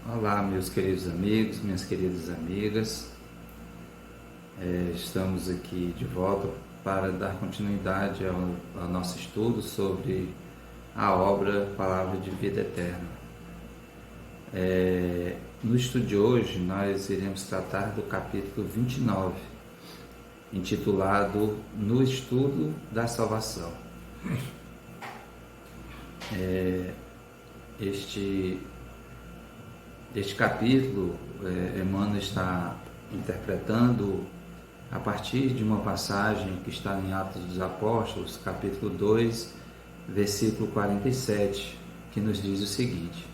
Olá, meus queridos amigos, minhas queridas amigas. Estamos aqui de volta para dar continuidade ao nosso estudo sobre a obra Palavra de Vida Eterna. No estudo de hoje, nós iremos tratar do capítulo 29, intitulado No Estudo da Salvação. Este capítulo, Emmanuel está interpretando a partir de uma passagem que está em Atos dos Apóstolos, capítulo 2, versículo 47, que nos diz o seguinte: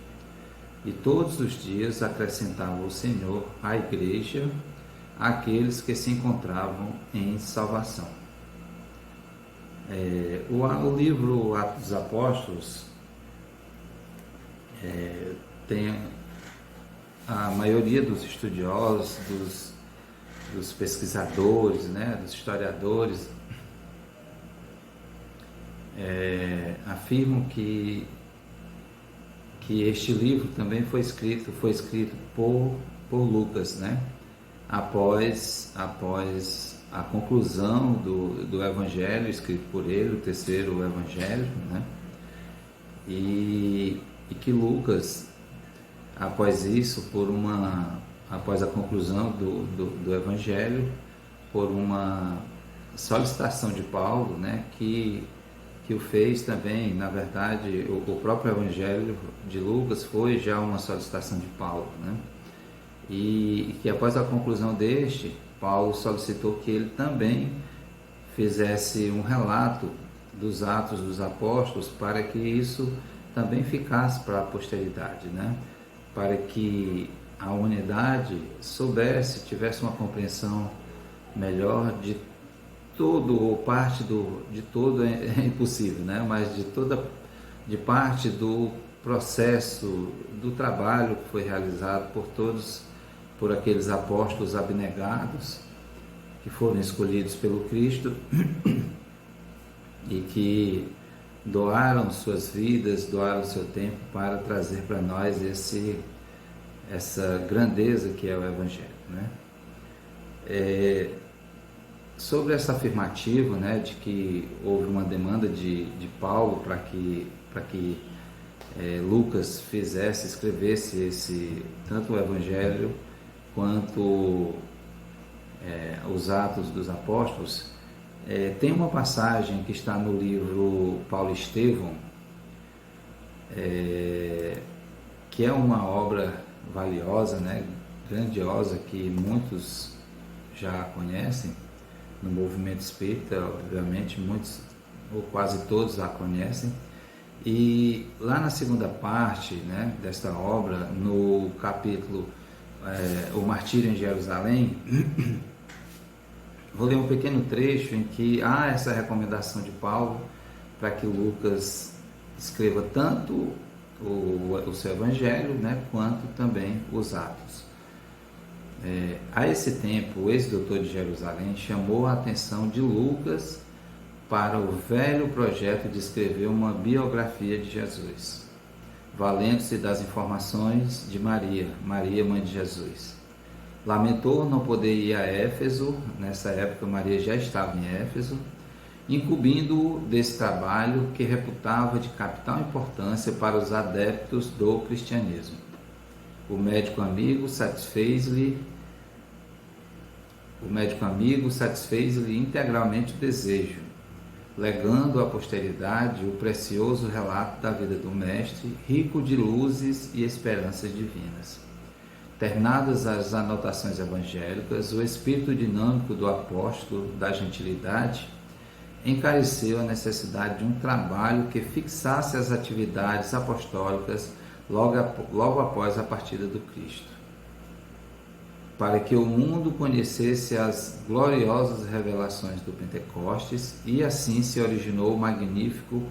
E todos os dias acrescentava o Senhor à igreja aqueles que se encontravam em salvação. O livro Atos dos Apóstolos tem a maioria dos estudiosos, dos pesquisadores, dos historiadores, afirmam que este livro também foi escrito por Lucas, após a conclusão do Evangelho escrito por ele, o terceiro Evangelho, e que Lucas, após isso, após a conclusão do Evangelho, por uma solicitação de Paulo, que o fez também, na verdade, o próprio Evangelho de Lucas foi já uma solicitação de Paulo, e que após a conclusão deste, Paulo solicitou que ele também fizesse um relato dos Atos dos Apóstolos, para que isso também ficasse para a posteridade, para que a humanidade tivesse uma compreensão melhor de todo, ou parte de todo é impossível, mas de parte do processo, do trabalho que foi realizado por aqueles apóstolos abnegados, que foram escolhidos pelo Cristo e que doaram suas vidas, doaram seu tempo para trazer para nós essa grandeza que é o Evangelho, sobre essa afirmativa, de que houve uma demanda de Paulo para que Lucas escrevesse tanto o Evangelho quanto os Atos dos Apóstolos. Tem uma passagem que está no livro Paulo Estevão, que é uma obra valiosa, grandiosa, que muitos já conhecem no movimento espírita, obviamente muitos ou quase todos a conhecem. E lá na segunda parte, desta obra, no capítulo O Martírio em Jerusalém, vou ler um pequeno trecho em que há essa recomendação de Paulo para que Lucas escreva tanto o seu Evangelho, quanto também os Atos. A esse tempo, o ex-doutor de Jerusalém chamou a atenção de Lucas para o velho projeto de escrever uma biografia de Jesus, valendo-se das informações de Maria, mãe de Jesus. Lamentou não poder ir a Éfeso. Nessa época Maria já estava em Éfeso, incumbindo-o desse trabalho que reputava de capital importância para os adeptos do cristianismo. O médico amigo satisfez-lhe integralmente o desejo, legando à posteridade o precioso relato da vida do Mestre, rico de luzes e esperanças divinas. Terminadas as anotações evangélicas, o espírito dinâmico do apóstolo da gentilidade encareceu a necessidade de um trabalho que fixasse as atividades apostólicas logo após a partida do Cristo, para que o mundo conhecesse as gloriosas revelações do Pentecostes, e assim se originou o magnífico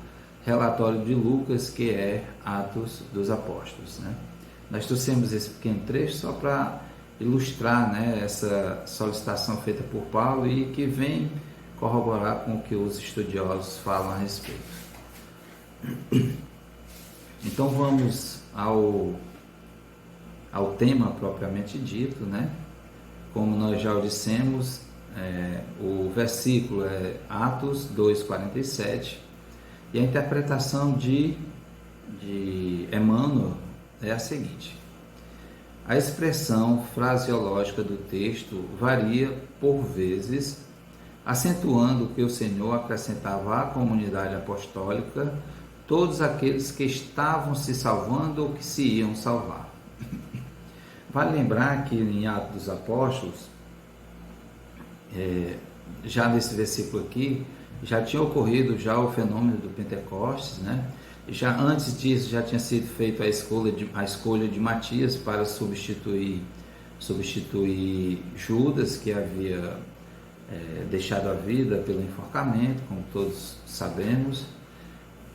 relatório de Lucas, que é Atos dos Apóstolos. Nós trouxemos esse pequeno trecho só para ilustrar essa solicitação feita por Paulo e que vem corroborar com o que os estudiosos falam a respeito. Então vamos ao tema propriamente dito, né? Como nós já o dissemos, o versículo é Atos 2,47, e a interpretação de Emmanuel é a seguinte: a expressão fraseológica do texto varia por vezes, acentuando que o Senhor acrescentava à comunidade apostólica todos aqueles que estavam se salvando ou que se iam salvar. Vale lembrar que em Atos dos Apóstolos, já nesse versículo aqui, já tinha ocorrido já o fenômeno do Pentecostes, né? Já antes disso já tinha sido feita a escolha de Matias para substituir Judas, que havia deixado a vida pelo enforcamento, como todos sabemos,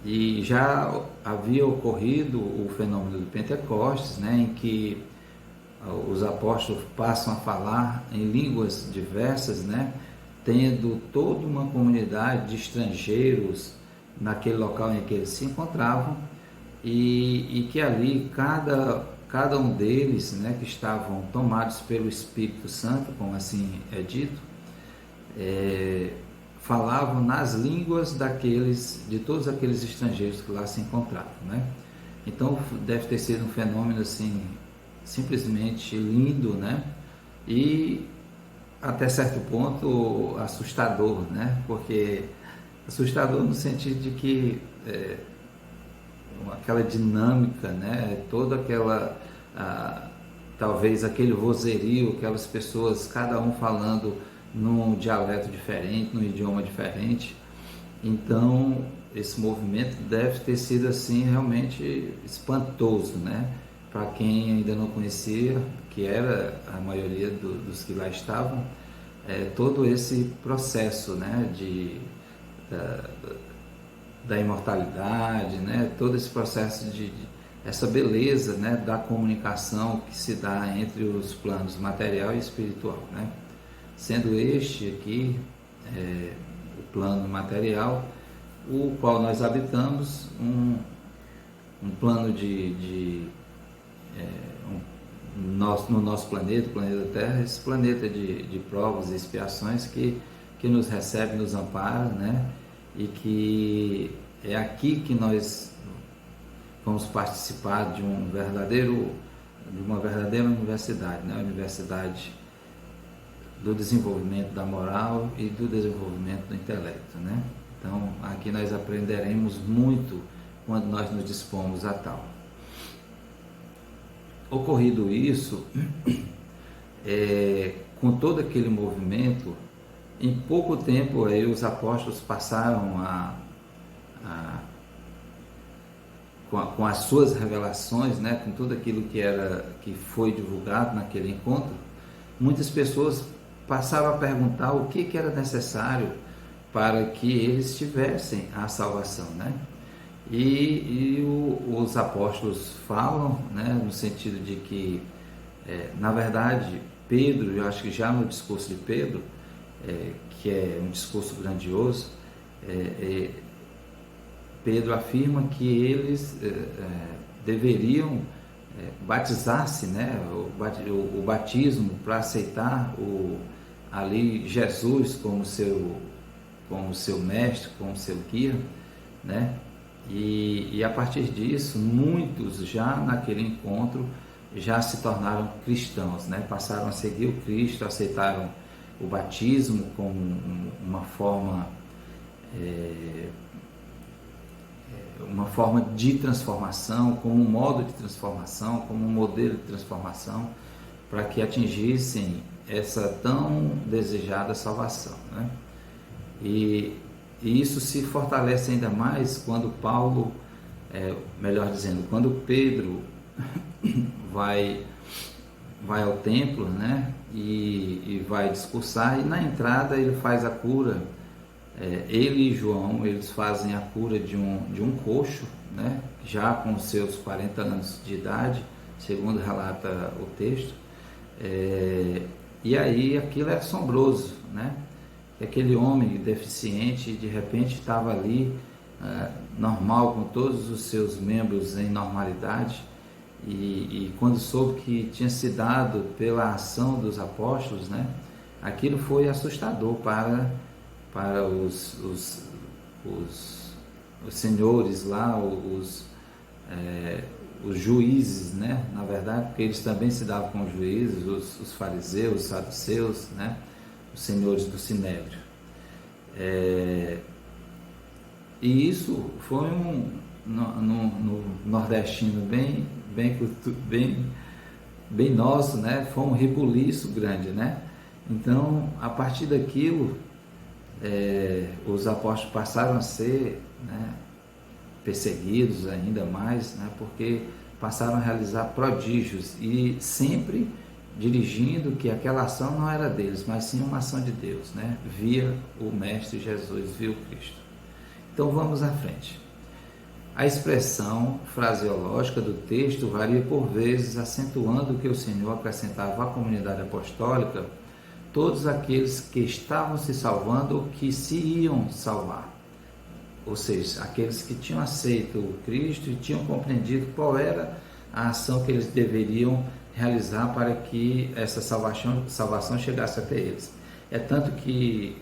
e já havia ocorrido o fenômeno do Pentecostes, né, em que os apóstolos passam a falar em línguas diversas, né, tendo toda uma comunidade de estrangeiros naquele local em que eles se encontravam, e que ali cada um deles, né, que estavam tomados pelo Espírito Santo, como assim é dito, falavam nas línguas de todos aqueles estrangeiros que lá se encontravam, né? Então deve ter sido um fenômeno assim simplesmente lindo, né? E até certo ponto assustador, né? Porque assustador no sentido de que aquela dinâmica, né? Toda aquela talvez aquele vozerio, aquelas pessoas, cada um falando num dialeto diferente, num idioma diferente. Então esse movimento deve ter sido assim realmente espantoso, né? Para quem ainda não conhecia, que era a maioria dos que lá estavam, todo esse processo, né, da imortalidade, né, todo esse processo essa beleza, né, da comunicação que se dá entre os planos material e espiritual, né? Sendo este aqui o plano material, o qual nós habitamos, um plano no nosso planeta, o planeta Terra, esse planeta de provas e expiações que nos recebe, nos ampara, né? E que é aqui que nós vamos participar de uma verdadeira universidade, né? A universidade do desenvolvimento da moral e do desenvolvimento do intelecto, né? Então aqui nós aprenderemos muito quando nós nos dispomos a tal. Ocorrido isso, com todo aquele movimento, em pouco tempo aí os apóstolos passaram com as suas revelações, né, com tudo aquilo que foi divulgado naquele encontro, muitas pessoas passaram a perguntar o que era necessário para que eles tivessem a salvação, né? E os apóstolos falam, né, no sentido de que, na verdade, Pedro, eu acho que já no discurso de Pedro, que é um discurso grandioso, Pedro afirma que eles deveriam batizar-se, né, o batismo para aceitar ali Jesus como seu mestre, como seu guia, né? E a partir disso, muitos já naquele encontro já se tornaram cristãos, né? Passaram a seguir o Cristo, aceitaram o batismo como uma forma de transformação, como um modo de transformação, como um modelo de transformação, para que atingissem essa tão desejada salvação, né? E isso se fortalece ainda mais quando Paulo, melhor dizendo, quando Pedro vai ao templo, né, e vai discursar, e na entrada ele faz a cura, ele e João, eles fazem a cura de um coxo, né, já com seus 40 anos de idade, segundo relata o texto, e aí aquilo é assombroso, né? Aquele homem deficiente de repente estava ali normal, com todos os seus membros em normalidade, e quando soube que tinha se dado pela ação dos apóstolos, né, aquilo foi assustador para os senhores lá, os juízes, né, na verdade, porque eles também se davam com os juízes, os fariseus, os saduceus, né, os senhores do sinédrio. E isso foi no nordestino bem nosso, né? Foi um rebuliço grande, né? Então, a partir daquilo, os apóstolos passaram a ser, né, perseguidos ainda mais, né? Porque passaram a realizar prodígios e sempre dirigindo que aquela ação não era deles, mas sim uma ação de Deus, né? Via o Mestre Jesus, via o Cristo. Então vamos à frente. A expressão fraseológica do texto varia por vezes, acentuando que o Senhor acrescentava à comunidade apostólica todos aqueles que estavam se salvando ou que se iam salvar. Ou seja, aqueles que tinham aceito o Cristo e tinham compreendido qual era a ação que eles deveriam realizar para que essa salvação chegasse até eles. É tanto que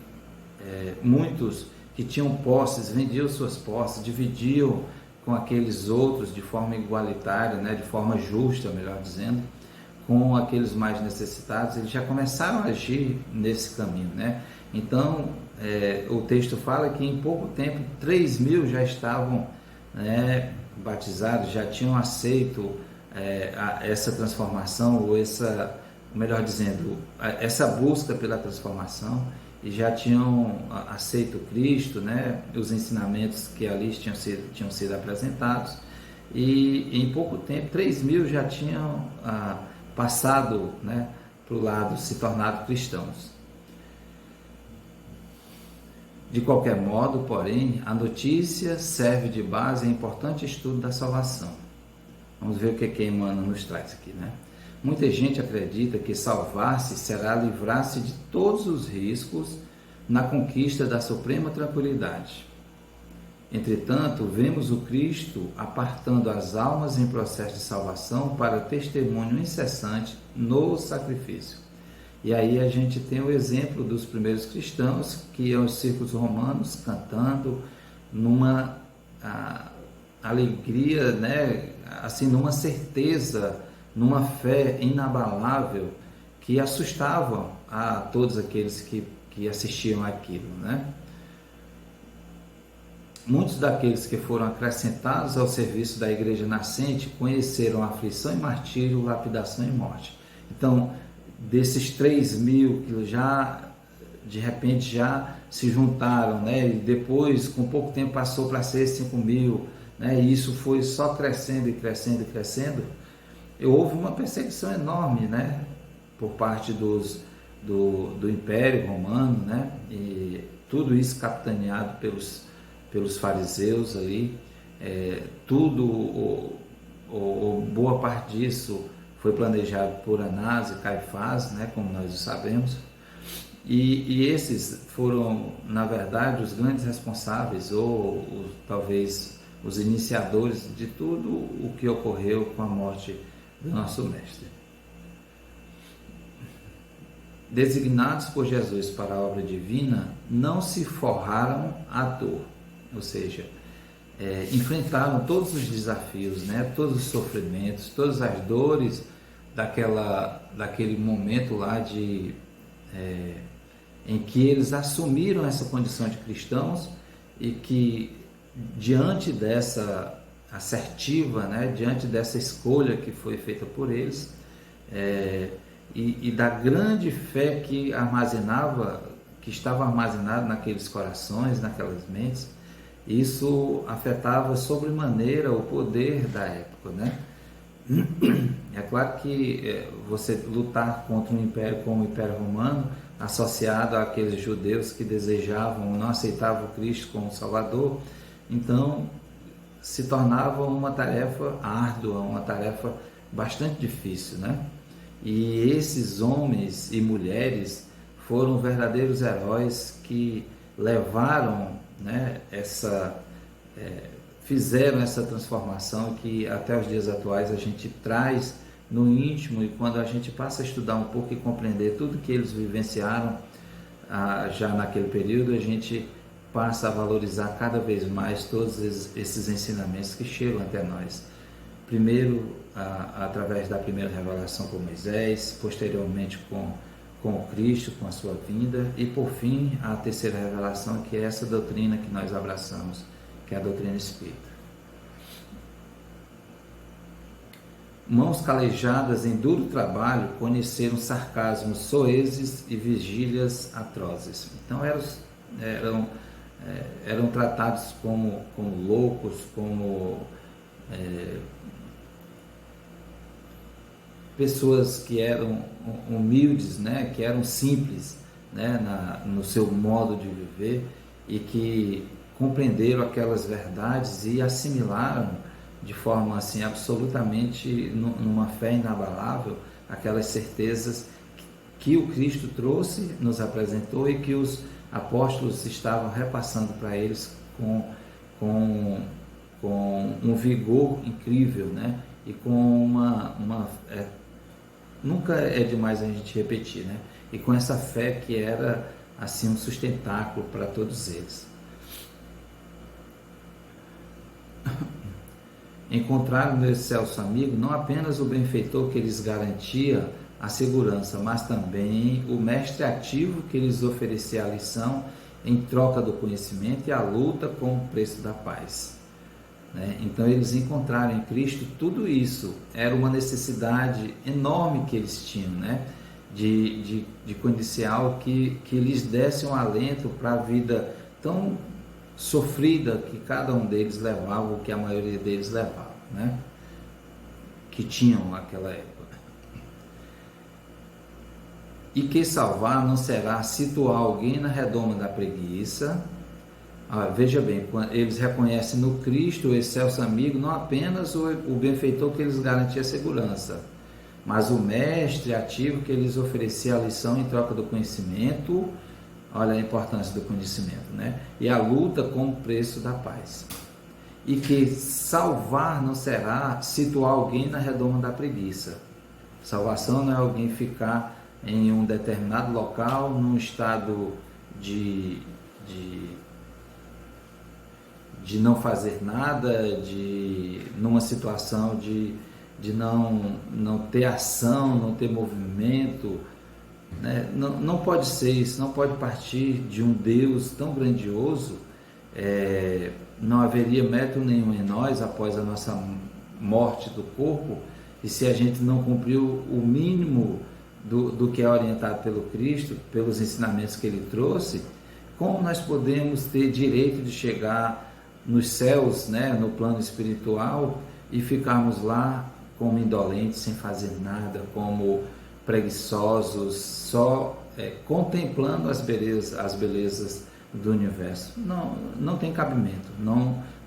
muitos que tinham posses, vendiam suas posses, dividiam com aqueles outros de forma igualitária, né, de forma justa, melhor dizendo, com aqueles mais necessitados. Eles já começaram a agir nesse caminho, né? Então, o texto fala que em pouco tempo 3.000 já estavam, né, batizados, já tinham aceito essa transformação, ou melhor dizendo, essa busca pela transformação, e já tinham aceito Cristo, né, os ensinamentos que ali tinham sido apresentados, e em pouco tempo 3.000 já tinham passado, né, para o lado, se tornado cristãos. De qualquer modo, porém, a notícia serve de base a importante estudo da salvação. Vamos ver o que Emmanuel nos traz aqui, né? Muita gente acredita que salvar-se será livrar-se de todos os riscos na conquista da suprema tranquilidade. Entretanto, vemos o Cristo apartando as almas em processo de salvação para testemunho incessante no sacrifício. E aí a gente tem o exemplo dos primeiros cristãos que iam aos círculos romanos cantando numa alegria, né? Assim, numa certeza, numa fé inabalável que assustavam a todos aqueles que assistiam àquilo, né? Muitos daqueles que foram acrescentados ao serviço da igreja nascente conheceram aflição e martírio, lapidação e morte. Então, desses 3.000 que já, de repente, já se juntaram, né? E depois, com pouco tempo, passou para ser 5.000, né? E isso foi só crescendo e crescendo e crescendo. Houve uma perseguição enorme, né, por parte do Império Romano, né, e tudo isso capitaneado pelos fariseus ali, boa parte disso foi planejado por Anás e Caifás, né, como nós sabemos, e esses foram, na verdade, os grandes responsáveis, ou talvez os iniciadores de tudo o que ocorreu com a morte do nosso Mestre. Designados por Jesus para a obra divina, não se forraram à dor, ou seja, enfrentaram todos os desafios, né, todos os sofrimentos, todas as dores daquele momento lá em que eles assumiram essa condição de cristãos, e que diante dessa assertiva, né, diante dessa escolha que foi feita por eles, e da grande fé que estava armazenada naqueles corações, naquelas mentes, isso afetava sobremaneira o poder da época, né? É claro que você lutar contra um império como o Império Romano, associado àqueles judeus que desejavam, não aceitavam Cristo como Salvador, então se tornava uma tarefa árdua, uma tarefa bastante difícil, né? E esses homens e mulheres foram verdadeiros heróis que levaram, né, fizeram essa transformação que até os dias atuais a gente traz no íntimo, e quando a gente passa a estudar um pouco e compreender tudo que eles vivenciaram já naquele período, a gente passa a valorizar cada vez mais todos esses ensinamentos que chegam até nós. Primeiro, através da primeira revelação com Moisés, posteriormente com o Cristo, com a sua vinda, e por fim, a terceira revelação, que é essa doutrina que nós abraçamos, que é a doutrina espírita. Mãos calejadas em duro trabalho conheceram sarcasmos soezes e vigílias atrozes. Então eram tratados como loucos, como pessoas que eram humildes, né, que eram simples, né, no seu modo de viver, e que compreenderam aquelas verdades e assimilaram de forma assim absolutamente numa fé inabalável aquelas certezas que o Cristo trouxe, nos apresentou, e que os apóstolos estavam repassando para eles com um vigor incrível, né? E com nunca é demais a gente repetir, né? E com essa fé que era assim um sustentáculo para todos eles. Encontraram no excelso amigo não apenas o benfeitor que lhes garantia a segurança, mas também o mestre ativo que lhes oferecia a lição em troca do conhecimento e a luta com o preço da paz. Então eles encontraram em Cristo tudo isso. Era uma necessidade enorme que eles tinham, né? de conhecer algo que lhes desse um alento para a vida tão sofrida que cada um deles levava, ou que a maioria deles levava, né? Que tinham naquela época. E que salvar não será situar alguém na redoma da preguiça. Veja bem, eles reconhecem no Cristo o excelso amigo, não apenas o benfeitor que lhes garantia segurança, mas o mestre ativo que lhes oferecia a lição em troca do conhecimento. Olha a importância do conhecimento, né? E a luta com o preço da paz. E que salvar não será situar alguém na redoma da preguiça. Salvação não é alguém ficar em um determinado local, num estado de não fazer nada, numa situação de não ter ação, não ter movimento, né? Não pode ser isso, não pode partir de um Deus tão grandioso. Não haveria método nenhum em nós após a nossa morte do corpo, e se a gente não cumpriu o mínimo do que é orientado pelo Cristo, pelos ensinamentos que ele trouxe, como nós podemos ter direito de chegar nos céus, né, no plano espiritual, e ficarmos lá como indolentes, sem fazer nada, como preguiçosos, só contemplando as belezas do universo? Não tem cabimento,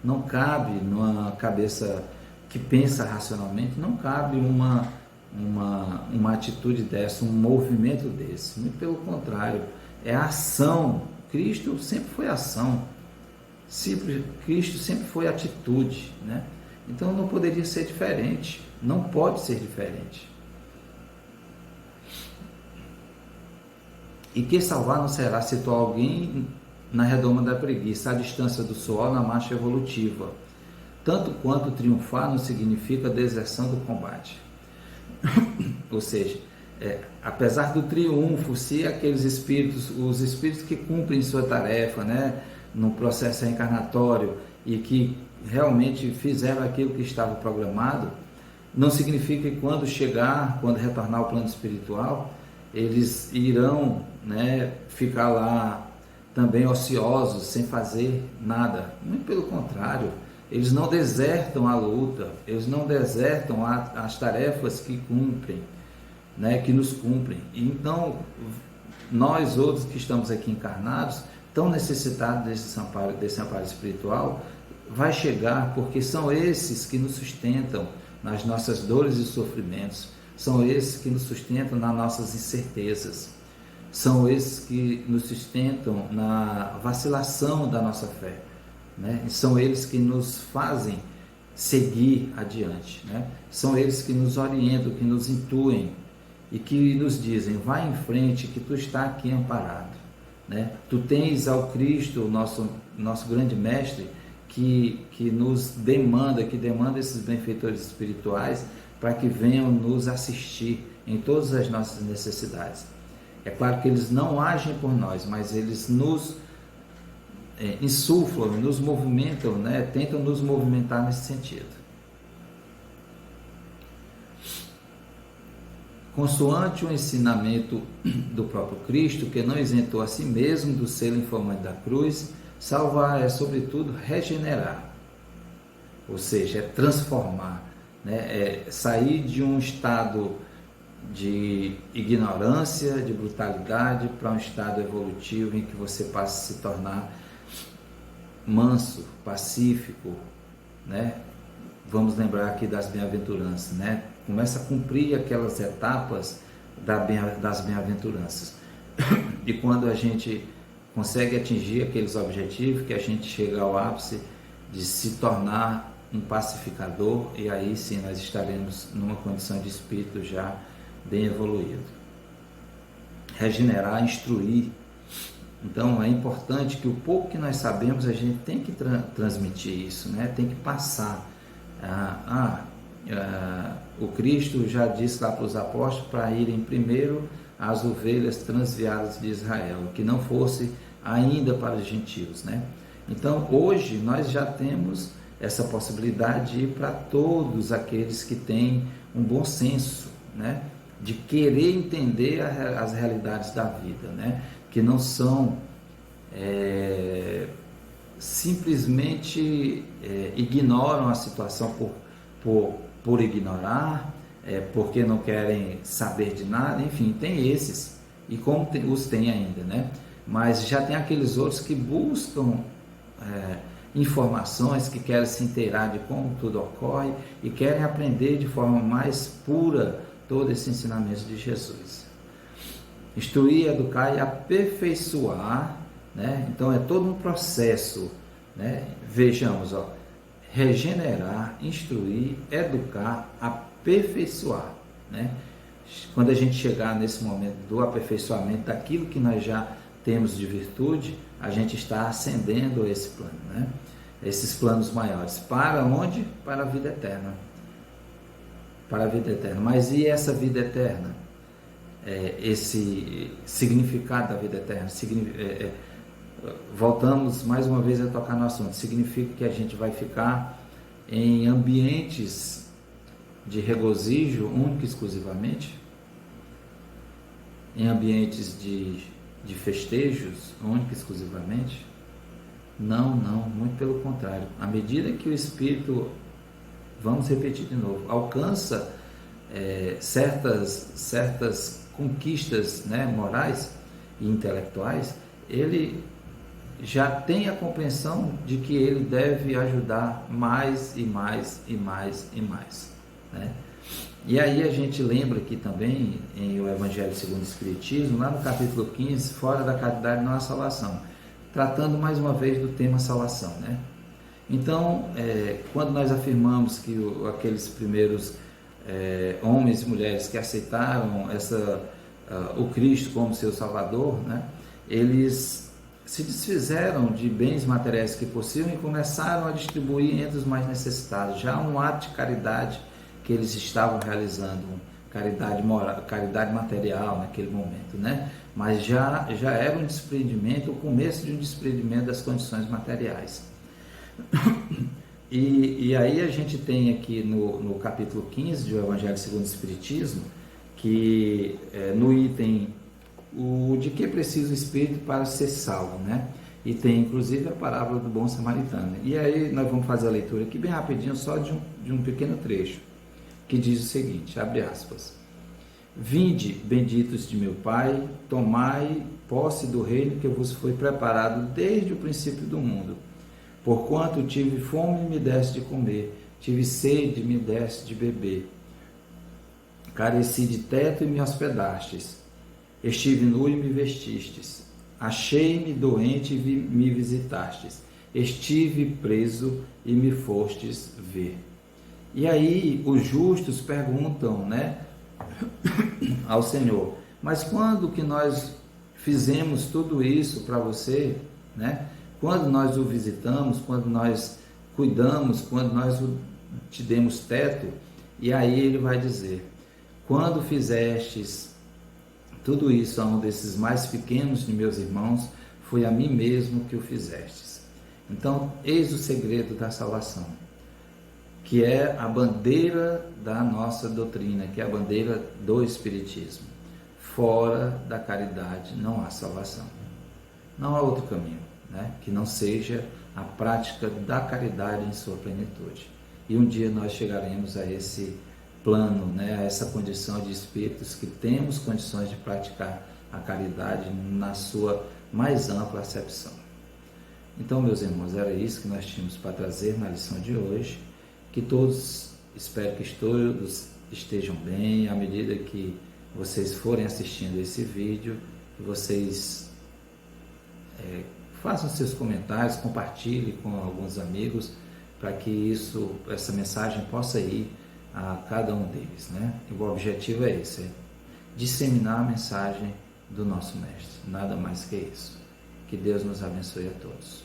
não cabe numa cabeça que pensa racionalmente, não cabe uma atitude dessa, um movimento desse. Muito pelo contrário, é ação. Cristo sempre foi ação, Cristo sempre foi atitude, né? Então não poderia ser diferente, não pode ser diferente. E que salvar não será situar alguém na redoma da preguiça, à distância do suor, na marcha evolutiva, tanto quanto triunfar não significa deserção do combate. Ou seja, apesar do triunfo, se aqueles espíritos, os espíritos que cumprem sua tarefa, né, no processo reencarnatório, e que realmente fizeram aquilo que estava programado, não significa que quando retornar ao plano espiritual, eles irão, né, ficar lá também ociosos, sem fazer nada. Muito pelo contrário, eles não desertam a luta, eles não desertam as tarefas que cumprem, né, que nos cumprem. Então, nós outros que estamos aqui encarnados, tão necessitados desse amparo espiritual, vai chegar, porque são esses que nos sustentam nas nossas dores e sofrimentos, são esses que nos sustentam nas nossas incertezas, são esses que nos sustentam na vacilação da nossa fé, né? E são eles que nos fazem seguir adiante, né? São eles que nos orientam, que nos intuem e que nos dizem: vai em frente, que tu está aqui amparado, né? Tu tens ao Cristo, o nosso grande mestre, que nos demanda, que demanda esses benfeitores espirituais para que venham nos assistir em todas as nossas necessidades. É claro que eles não agem por nós, mas eles nos insuflam, nos movimentam, né? Tentam nos movimentar nesse sentido. Consoante o ensinamento do próprio Cristo, que não isentou a si mesmo do selo informante da cruz, salvar é, sobretudo, regenerar, ou seja, é transformar, né? É sair de um estado de ignorância, de brutalidade, para um estado evolutivo em que você passa a se tornar manso, pacífico, né? Vamos lembrar aqui das bem-aventuranças, né? Começa a cumprir aquelas etapas das bem-aventuranças. E quando a gente consegue atingir aqueles objetivos, que a gente chega ao ápice de se tornar um pacificador, e aí sim nós estaremos numa condição de espírito já bem evoluído. Regenerar, instruir. Então é importante que o pouco que nós sabemos a gente tem que transmitir isso, né? Tem que passar. O Cristo já disse lá para os apóstolos para irem primeiro às ovelhas transviadas de Israel, que não fosse ainda para os gentios, né? Então hoje nós já temos essa possibilidade de ir para todos aqueles que têm um bom senso, né? De querer entender as realidades da vida, né? Que não são simplesmente ignoram a situação por ignorar, porque não querem saber de nada, enfim, tem esses, e como os tem ainda, né? Mas já tem aqueles outros que buscam informações, que querem se inteirar de como tudo ocorre e querem aprender de forma mais pura todo esse ensinamento de Jesus. Instruir, educar e aperfeiçoar, né? Então é todo um processo, né? Vejamos, regenerar, instruir, educar, aperfeiçoar, né? Quando a gente chegar nesse momento do aperfeiçoamento daquilo que nós já temos de virtude, a gente está ascendendo esse plano, né? Esses planos maiores. Para onde? Para a vida eterna. Para a vida eterna. Mas e essa vida eterna? Esse significado da vida eterna? Voltamos mais uma vez a tocar no assunto. Significa que a gente vai ficar em ambientes de regozijo único e exclusivamente? Em ambientes de festejos único e exclusivamente? Não, muito pelo contrário. À medida que o Espírito, vamos repetir de novo, alcança certas conquistas, né, morais e intelectuais, ele já tem a compreensão de que ele deve ajudar mais e mais e mais e mais, né? E aí a gente lembra aqui também em o Evangelho segundo o Espiritismo, lá no capítulo 15, fora da caridade não há salvação, tratando mais uma vez do tema salvação, né? Então, quando nós afirmamos que aqueles primeiros homens e mulheres que aceitaram o Cristo como seu Salvador, né, eles se desfizeram de bens materiais que possuíam e começaram a distribuir entre os mais necessitados. Já um ato de caridade que eles estavam realizando, caridade moral, caridade material naquele momento, né? Mas já era um desprendimento, o começo de um desprendimento das condições materiais. E aí a gente tem aqui no capítulo 15 do Evangelho segundo o Espiritismo, que no item o de que precisa o Espírito para ser salvo, né? E tem inclusive a parábola do bom samaritano. E aí nós vamos fazer a leitura aqui bem rapidinho, só de um pequeno trecho, que diz o seguinte, abre aspas: Vinde, benditos de meu Pai, tomai posse do reino que vos foi preparado desde o princípio do mundo. Porquanto tive fome, me deste de comer, tive sede, me deste de beber, careci de teto e me hospedastes, estive nu e me vestistes, achei-me doente e me visitastes, estive preso e me fostes ver. E aí os justos perguntam, né, ao Senhor, mas quando que nós fizemos tudo isso para você, né? Quando nós o visitamos, quando nós cuidamos, quando nós te demos teto? E aí ele vai dizer: quando fizestes tudo isso a um desses mais pequenos de meus irmãos, foi a mim mesmo que o fizestes. Então, eis o segredo da salvação, que é a bandeira da nossa doutrina, que é a bandeira do Espiritismo. Fora da caridade não há salvação. Não há outro caminho, né, que não seja a prática da caridade em sua plenitude. E um dia nós chegaremos a esse plano, né, a essa condição de espíritos que temos condições de praticar a caridade na sua mais ampla acepção. Então, meus irmãos, era isso que nós tínhamos para trazer na lição de hoje. Que todos, espero que todos estejam bem, à medida que vocês forem assistindo esse vídeo, que vocês façam seus comentários, compartilhem com alguns amigos, para que essa mensagem possa ir a cada um deles, né? E o objetivo é esse, é disseminar a mensagem do nosso Mestre, nada mais que isso. Que Deus nos abençoe a todos.